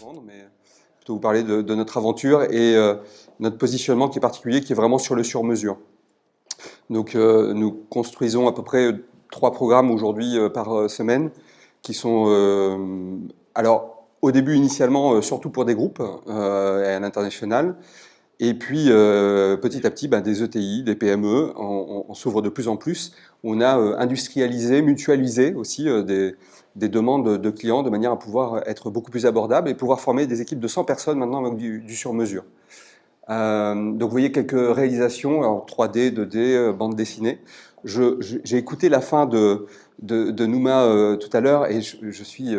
vendre, mais plutôt vous parler de notre aventure et notre positionnement qui est particulier, qui est vraiment sur le sur-mesure. Donc nous construisons à peu près 3 programmes aujourd'hui par semaine, qui sont alors au début initialement surtout pour des groupes et à l'international. Et puis, petit à petit, des ETI, des PME, on s'ouvre de plus en plus. On a industrialisé, mutualisé aussi des demandes de clients de manière à pouvoir être beaucoup plus abordable et pouvoir former des équipes de 100 personnes maintenant avec du sur-mesure. Donc, vous voyez quelques réalisations en 3D, 2D, bande dessinée. J'ai écouté la fin de Nouma tout à l'heure et je suis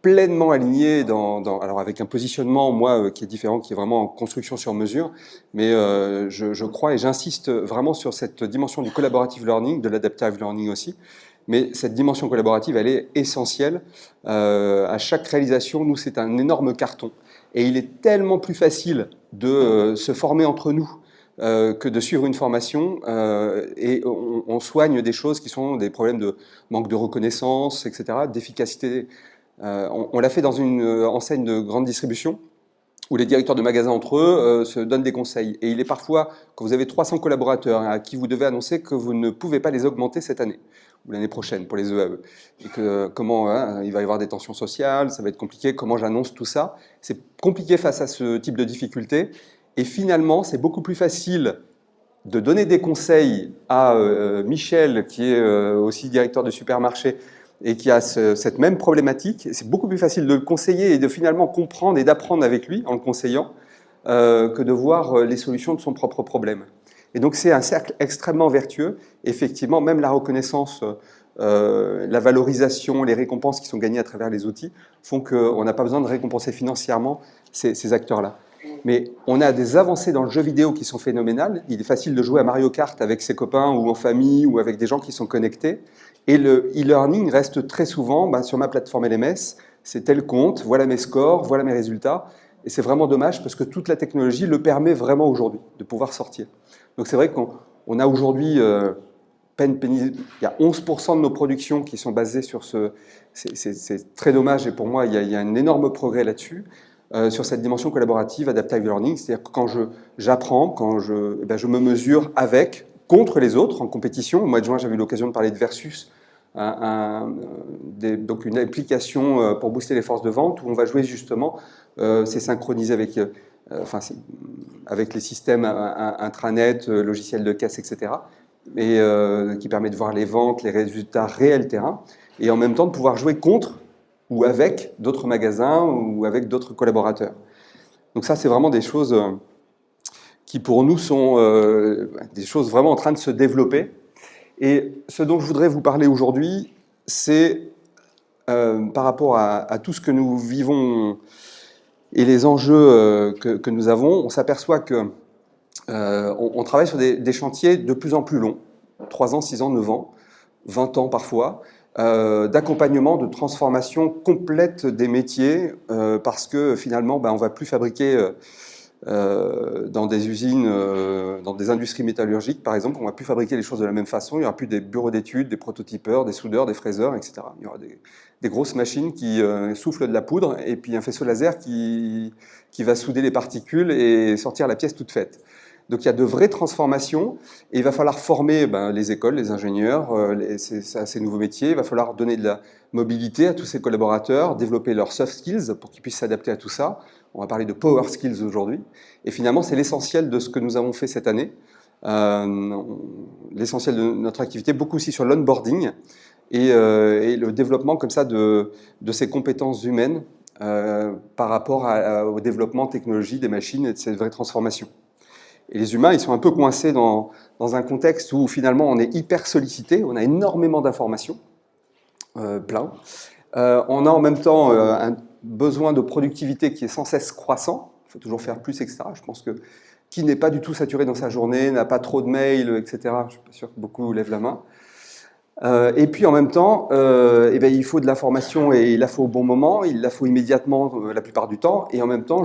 pleinement aligné alors avec un positionnement, moi, qui est différent, qui est vraiment en construction sur mesure, mais je crois et j'insiste vraiment sur cette dimension du collaborative learning, de l'adaptive learning aussi, mais cette dimension collaborative, elle est essentielle. À chaque réalisation, nous, c'est un énorme carton, et il est tellement plus facile de se former entre nous que de suivre une formation, et on soigne des choses qui sont des problèmes de manque de reconnaissance, etc., d'efficacité. On l'a fait dans une enseigne de grande distribution où les directeurs de magasins entre eux se donnent des conseils. Et il est parfois, quand vous avez 300 collaborateurs à qui vous devez annoncer que vous ne pouvez pas les augmenter cette année ou l'année prochaine pour les EAE, et que comment il va y avoir des tensions sociales, ça va être compliqué, comment j'annonce tout ça. C'est compliqué face à ce type de difficultés. Et finalement, c'est beaucoup plus facile de donner des conseils à Michel, qui est aussi directeur de supermarché, et qui a cette même problématique. C'est beaucoup plus facile de le conseiller et de finalement comprendre et d'apprendre avec lui en le conseillant que de voir les solutions de son propre problème. Et donc c'est un cercle extrêmement vertueux. Effectivement, même la reconnaissance, la valorisation, les récompenses qui sont gagnées à travers les outils font qu'on n'a pas besoin de récompenser financièrement ces acteurs-là. Mais on a des avancées dans le jeu vidéo qui sont phénoménales. Il est facile de jouer à Mario Kart avec ses copains ou en famille ou avec des gens qui sont connectés. Et le e-learning reste très souvent sur ma plateforme LMS, c'est tel compte, voilà mes scores, voilà mes résultats. Et c'est vraiment dommage parce que toute la technologie le permet vraiment aujourd'hui de pouvoir sortir. Donc c'est vrai qu'on a aujourd'hui, il y a 11% de nos productions qui sont basées sur ce... C'est très dommage et pour moi il y a un énorme progrès là-dessus. Sur cette dimension collaborative, adaptive learning, c'est-à-dire que quand j'apprends, quand je me mesure avec, contre les autres en compétition. Au mois de juin, j'avais eu l'occasion de parler de Versus, donc une application pour booster les forces de vente où on va jouer justement, c'est synchronisé avec les systèmes intranet, logiciels de caisse, etc. Et qui permet de voir les ventes, les résultats réels terrain, et en même temps de pouvoir jouer contre ou avec d'autres magasins ou avec d'autres collaborateurs. Donc ça, c'est vraiment des choses qui pour nous sont des choses vraiment en train de se développer. Et ce dont je voudrais vous parler aujourd'hui, c'est par rapport à tout ce que nous vivons et les enjeux que nous avons, on s'aperçoit que on travaille sur des chantiers de plus en plus longs, 3 ans, 6 ans, 9 ans, 20 ans parfois, d'accompagnement, de transformation complète des métiers, parce que finalement, on ne va plus fabriquer dans des usines, dans des industries métallurgiques, par exemple, on ne va plus fabriquer les choses de la même façon. Il n'y aura plus des bureaux d'études, des prototypeurs, des soudeurs, des fraiseurs, etc. Il y aura des grosses machines qui soufflent de la poudre et puis un faisceau laser qui va souder les particules et sortir la pièce toute faite. Donc il y a de vraies transformations et il va falloir former les écoles, les ingénieurs à ces nouveaux métiers. Il va falloir donner de la mobilité à tous ces collaborateurs, développer leurs soft skills pour qu'ils puissent s'adapter à tout ça. On va parler de power skills aujourd'hui. Et finalement, c'est l'essentiel de ce que nous avons fait cette année. L'essentiel de notre activité, beaucoup aussi sur l'onboarding et le développement comme ça de ces compétences humaines par rapport au développement technologie des machines et de ces vraies transformations. Et les humains, ils sont un peu coincés dans un contexte où finalement on est hyper sollicité, on a énormément d'informations, plein. On a en même temps un besoin de productivité qui est sans cesse croissant, il faut toujours faire plus, etc. Je pense que qui n'est pas du tout saturé dans sa journée, n'a pas trop de mails, etc. Je ne suis pas sûr que beaucoup lèvent la main. Et puis en même temps, il faut de l'information et il la faut au bon moment, il la faut immédiatement la plupart du temps, et en même temps,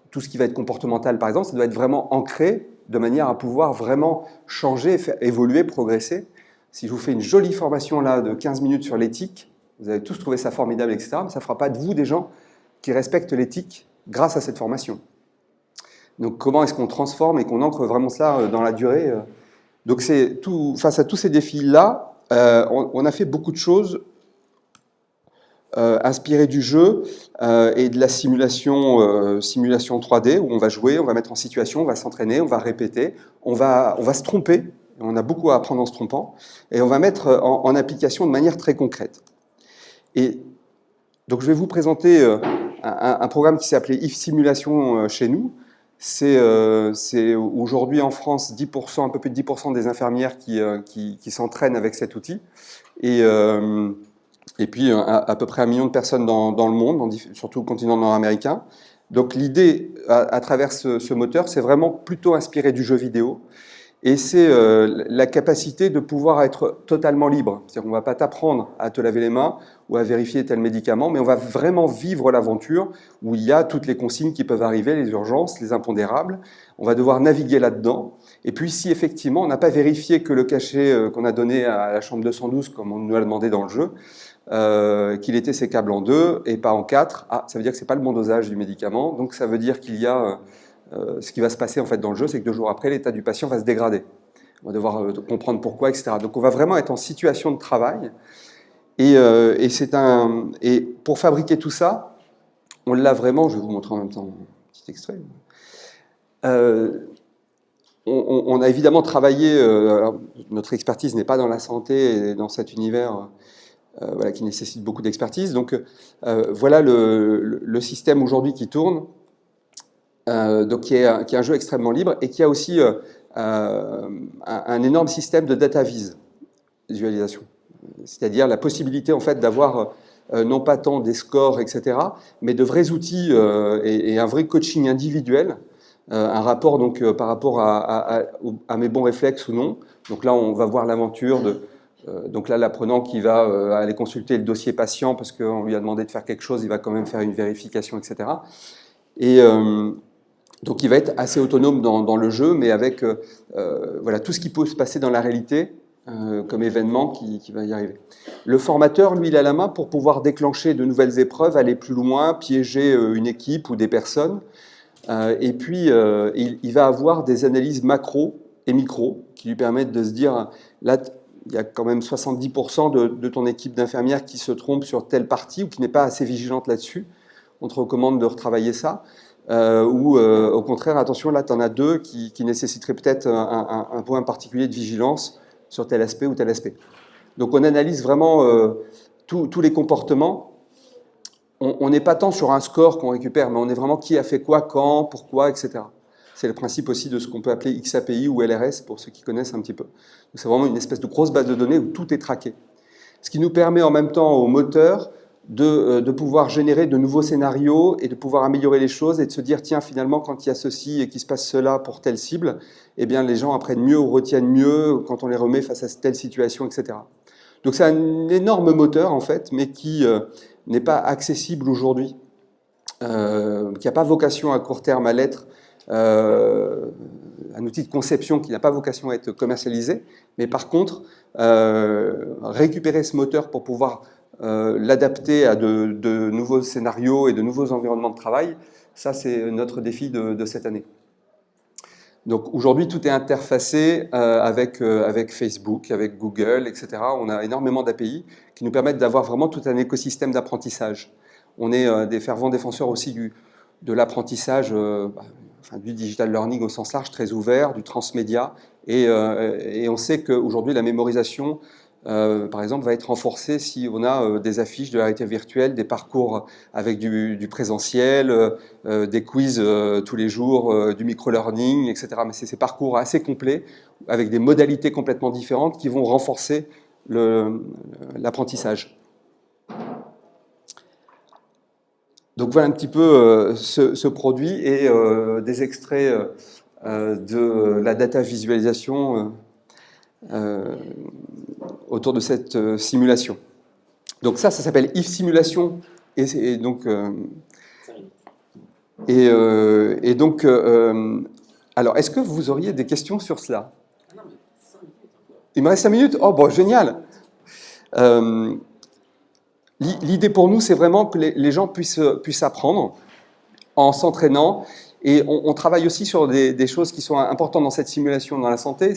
tout ce qui va être comportemental, par exemple, ça doit être vraiment ancré de manière à pouvoir vraiment changer, faire évoluer, progresser. Si je vous fais une jolie formation là de 15 minutes sur l'éthique, vous allez tous trouver ça formidable, etc. Mais ça ne fera pas de vous des gens qui respectent l'éthique grâce à cette formation. Donc comment est-ce qu'on transforme et qu'on ancre vraiment cela dans la durée? Donc face à tous ces défis-là, on a fait beaucoup de choses inspirées du jeu et de la simulation 3D, où on va jouer, on va mettre en situation, on va s'entraîner, on va répéter, on va se tromper, on a beaucoup à apprendre en se trompant, et on va mettre en application de manière très concrète. Et donc je vais vous présenter un programme qui s'est appelé IF Simulation chez nous. C'est aujourd'hui en France 10%, un peu plus de 10% des infirmières qui s'entraînent avec cet outil. Et puis à peu près 1 million de personnes dans le monde, surtout au continent nord-américain. Donc l'idée à travers ce moteur, c'est vraiment plutôt inspiré du jeu vidéo. Et c'est la capacité de pouvoir être totalement libre. C'est-à-dire qu'on ne va pas t'apprendre à te laver les mains ou à vérifier tel médicament, mais on va vraiment vivre l'aventure où il y a toutes les consignes qui peuvent arriver, les urgences, les impondérables. On va devoir naviguer là-dedans. Et puis si effectivement on n'a pas vérifié que le cachet qu'on a donné à la chambre 212, comme on nous l'a demandé dans le jeu, qu'il était sécable en 2 et pas en 4, ça veut dire que ce n'est pas le bon dosage du médicament. Donc ça veut dire qu'il y a... ce qui va se passer en fait dans le jeu, c'est que 2 jours après, l'état du patient va se dégrader. On va devoir comprendre pourquoi, etc. Donc on va vraiment être en situation de travail. Et pour fabriquer tout ça, on l'a vraiment, je vais vous montrer en même temps un petit extrait. On a évidemment travaillé, notre expertise n'est pas dans la santé et dans cet univers voilà, qui nécessite beaucoup d'expertise. Donc voilà le système aujourd'hui qui tourne. Donc qui est un jeu extrêmement libre et qui a aussi un énorme système de data visualisation, c'est-à-dire la possibilité en fait d'avoir non pas tant des scores, etc., mais de vrais outils et un vrai coaching individuel, un rapport donc par rapport à mes bons réflexes ou non. Donc là, on va voir l'aventure de donc là, l'apprenant qui va aller consulter le dossier patient parce qu'on lui a demandé de faire quelque chose, il va quand même faire une vérification, etc. Et donc il va être assez autonome dans le jeu, mais avec voilà, tout ce qui peut se passer dans la réalité comme événement qui va y arriver. Le formateur, lui, il a la main pour pouvoir déclencher de nouvelles épreuves, aller plus loin, piéger une équipe ou des personnes. Et puis, il va avoir des analyses macro et micro qui lui permettent de se dire, là, il y a quand même 70% de ton équipe d'infirmières qui se trompe sur telle partie ou qui n'est pas assez vigilante là-dessus. On te recommande de retravailler ça. Ou au contraire, attention, là, tu en as 2 qui nécessiteraient peut-être un point particulier de vigilance sur tel aspect ou tel aspect. Donc on analyse vraiment tous les comportements. On n'est pas tant sur un score qu'on récupère, mais on est vraiment qui a fait quoi, quand, pourquoi, etc. C'est le principe aussi de ce qu'on peut appeler XAPI ou LRS, pour ceux qui connaissent un petit peu. C'est vraiment une espèce de grosse base de données où tout est traqué. Ce qui nous permet en même temps au moteur de pouvoir générer de nouveaux scénarios et de pouvoir améliorer les choses et de se dire, tiens, finalement, quand il y a ceci et qu'il se passe cela pour telle cible, eh bien, les gens apprennent mieux ou retiennent mieux quand on les remet face à telle situation, etc. Donc c'est un énorme moteur, en fait, mais qui n'est pas accessible aujourd'hui, qui n'a pas vocation à court terme à l'être, un outil de conception qui n'a pas vocation à être commercialisé, mais par contre, récupérer ce moteur pour pouvoir l'adapter à de nouveaux scénarios et de nouveaux environnements de travail, ça c'est notre défi de cette année. Donc aujourd'hui tout est interfacé avec Facebook, avec Google, etc. On a énormément d'API qui nous permettent d'avoir vraiment tout un écosystème d'apprentissage. On est des fervents défenseurs aussi de l'apprentissage, du digital learning au sens large, très ouvert, du transmédia, et on sait qu'aujourd'hui la mémorisation par exemple, va être renforcée si on a des affiches de la réalité virtuelle, des parcours avec du présentiel, des quiz tous les jours, du micro-learning, etc. Mais c'est ces parcours assez complets, avec des modalités complètement différentes qui vont renforcer l'apprentissage. Donc voilà un petit peu ce produit et des extraits de la data visualisation autour de cette simulation. Donc ça s'appelle IF Simulation et donc alors est-ce que vous auriez des questions sur cela? Il me reste 5 minutes. Oh bon, génial. L'idée pour nous, c'est vraiment que les gens puissent apprendre en s'entraînant. Et on travaille aussi sur des choses qui sont importantes dans cette simulation dans la santé.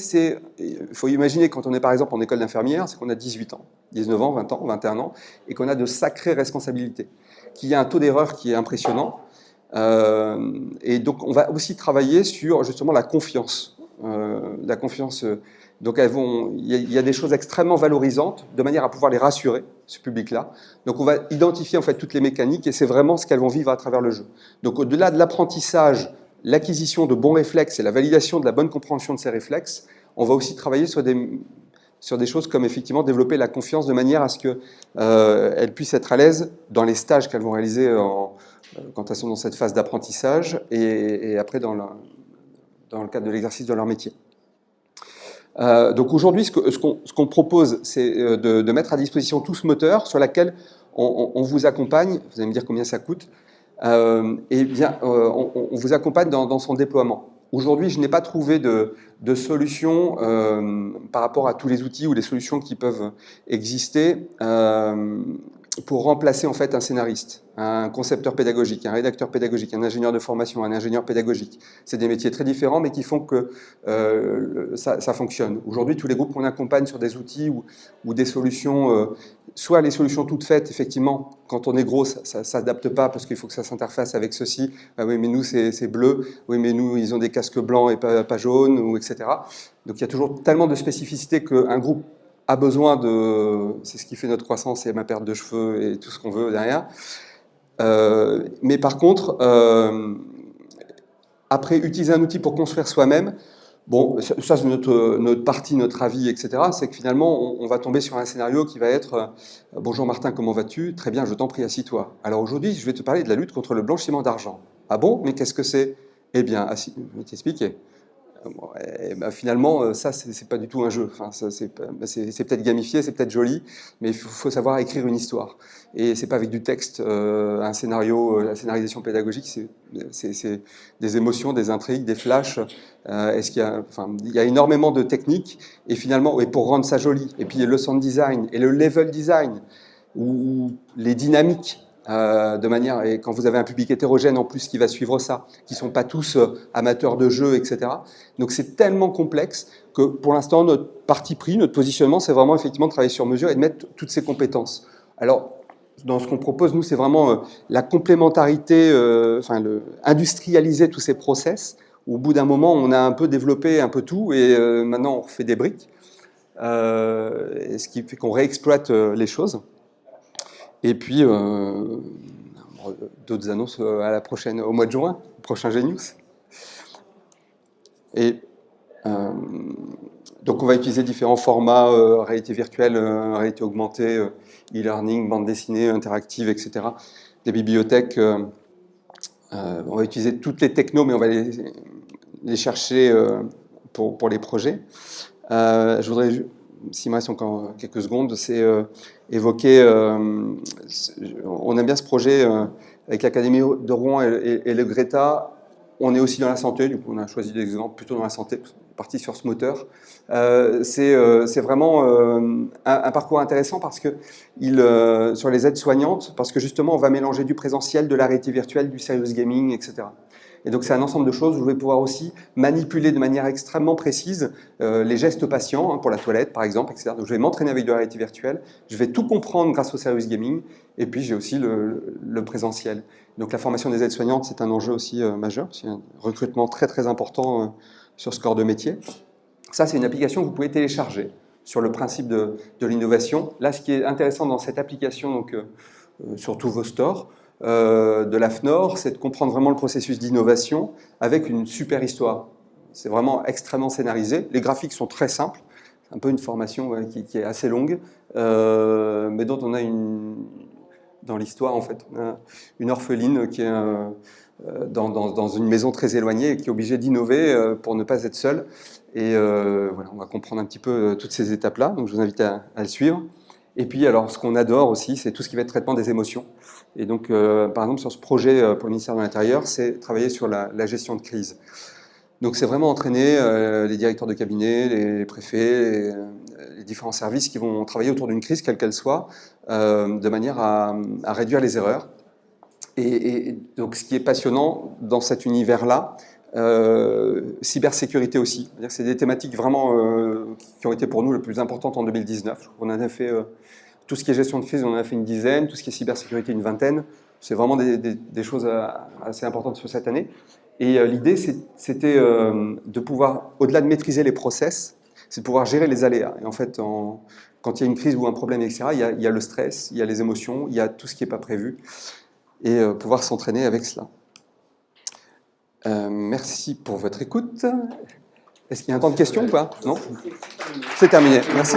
Il faut imaginer quand on est par exemple en école d'infirmière, c'est qu'on a 18 ans, 19 ans, 20 ans, 21 ans, et qu'on a de sacrées responsabilités, qu'il y a un taux d'erreur qui est impressionnant. Et donc on va aussi travailler sur justement la confiance. Donc il y a des choses extrêmement valorisantes de manière à pouvoir les rassurer, ce public-là. Donc on va identifier en fait toutes les mécaniques et c'est vraiment ce qu'elles vont vivre à travers le jeu. Donc au-delà de l'apprentissage, l'acquisition de bons réflexes et la validation de la bonne compréhension de ces réflexes, on va aussi travailler sur des choses comme effectivement développer la confiance de manière à ce qu'elles puissent être à l'aise dans les stages qu'elles vont réaliser quand elles sont dans cette phase d'apprentissage et après dans le cadre de l'exercice de leur métier. Donc aujourd'hui, ce qu'on propose, c'est de mettre à disposition tout ce moteur sur laquelle on vous accompagne. Vous allez me dire combien ça coûte. Et bien, on vous accompagne dans son déploiement. Aujourd'hui, je n'ai pas trouvé de solution par rapport à tous les outils ou les solutions qui peuvent exister pour remplacer en fait un scénariste, un concepteur pédagogique, un rédacteur pédagogique, un ingénieur de formation, un ingénieur pédagogique. C'est des métiers très différents, mais qui font que ça fonctionne. Aujourd'hui, tous les groupes qu'on accompagne sur des outils ou des solutions, soit les solutions toutes faites, effectivement, quand on est gros, ça ne s'adapte pas parce qu'il faut que ça s'interface avec ceci. Ah oui, mais nous, c'est bleu. Oui, mais nous, ils ont des casques blancs et pas jaunes, ou etc. Donc il y a toujours tellement de spécificités qu'un groupe a besoin de... C'est ce qui fait notre croissance et ma perte de cheveux et tout ce qu'on veut derrière. Mais par contre, après, utiliser un outil pour construire soi-même, bon, ça c'est notre partie, notre avis, etc. C'est que finalement, on va tomber sur un scénario qui va être bonjour Martin, comment vas-tu? Très bien, je t'en prie, assis-toi. Alors aujourd'hui, je vais te parler de la lutte contre le blanchiment d'argent. Ah bon? Mais qu'est-ce que c'est? Eh bien, je vais t'expliquer. Finalement, ça, c'est pas du tout un jeu. Enfin, c'est peut-être gamifié, c'est peut-être joli, mais il faut savoir écrire une histoire. Et c'est pas avec du texte, un scénario, la scénarisation pédagogique, c'est des émotions, des intrigues, des flashs. Il y a énormément de techniques, et finalement, et pour rendre ça joli, et puis le sound design et le level design, ou les dynamiques. De manière, et quand vous avez un public hétérogène en plus qui va suivre ça, qui ne sont pas tous amateurs de jeux, etc. Donc c'est tellement complexe que pour l'instant, notre parti pris, notre positionnement, c'est vraiment effectivement de travailler sur mesure et de mettre toutes ces compétences. Alors, dans ce qu'on propose, nous, c'est vraiment la complémentarité, industrialiser tous ces process. Au bout d'un moment, on a un peu développé un peu tout et maintenant, on refait des briques. Ce qui fait qu'on réexploite les choses. Et puis, d'autres annonces à la prochaine, au mois de juin, au prochain Genius. Et donc, on va utiliser différents formats, réalité virtuelle, réalité augmentée, e-learning, bande dessinée, interactive, etc. Des bibliothèques. On va utiliser toutes les technos, mais on va les chercher pour les projets. Je voudrais, s'il me reste encore quelques secondes, c'est évoquer, on aime bien ce projet avec l'Académie de Rouen et le Greta. On est aussi dans la santé, du coup on a choisi des exemples plutôt dans la santé, parti sur ce moteur. C'est vraiment un parcours intéressant parce que sur les aides soignantes, parce que justement on va mélanger du présentiel, de la réalité virtuelle, du serious gaming, etc. Et donc c'est un ensemble de choses où je vais pouvoir aussi manipuler de manière extrêmement précise les gestes patients, pour la toilette par exemple, etc. Donc je vais m'entraîner avec de la réalité virtuelle, je vais tout comprendre grâce au serious gaming, et puis j'ai aussi le présentiel. Donc la formation des aides-soignantes, c'est un enjeu aussi majeur, c'est un recrutement très très important sur ce corps de métier. Ça, c'est une application que vous pouvez télécharger sur le principe de l'innovation. Là, ce qui est intéressant dans cette application, donc, sur tous vos stores, de l'AFNOR, c'est de comprendre vraiment le processus d'innovation avec une super histoire. C'est vraiment extrêmement scénarisé. Les graphiques sont très simples. C'est un peu une formation qui est assez longue, mais dont on a dans l'histoire, en fait, on a une orpheline qui est dans une maison très éloignée et qui est obligée d'innover pour ne pas être seule. Et voilà, on va comprendre un petit peu toutes ces étapes-là. Donc, je vous invite à le suivre. Et puis, alors, ce qu'on adore aussi, c'est tout ce qui va être traitement des émotions. Et donc, par exemple, sur ce projet pour le ministère de l'Intérieur, c'est travailler sur la gestion de crise. Donc, c'est vraiment entraîner les directeurs de cabinet, les préfets, les les différents services qui vont travailler autour d'une crise, quelle qu'elle soit, de manière à réduire les erreurs. Et donc, ce qui est passionnant dans cet univers-là, cybersécurité aussi. C'est des thématiques vraiment qui ont été pour nous les plus importantes en 2019. On en a fait tout ce qui est gestion de crise, on en a fait une dizaine, tout ce qui est cybersécurité une vingtaine. C'est vraiment des choses assez importantes sur cette année. Et l'idée, c'était de pouvoir, au-delà de maîtriser les process, c'est de pouvoir gérer les aléas. Et en fait, quand il y a une crise ou un problème, etc., il y a le stress, il y a les émotions, il y a tout ce qui n'est pas prévu. Et pouvoir s'entraîner avec cela. Merci pour votre écoute. Est-ce qu'il y a un temps de questions ou pas? Non? C'est terminé. Merci.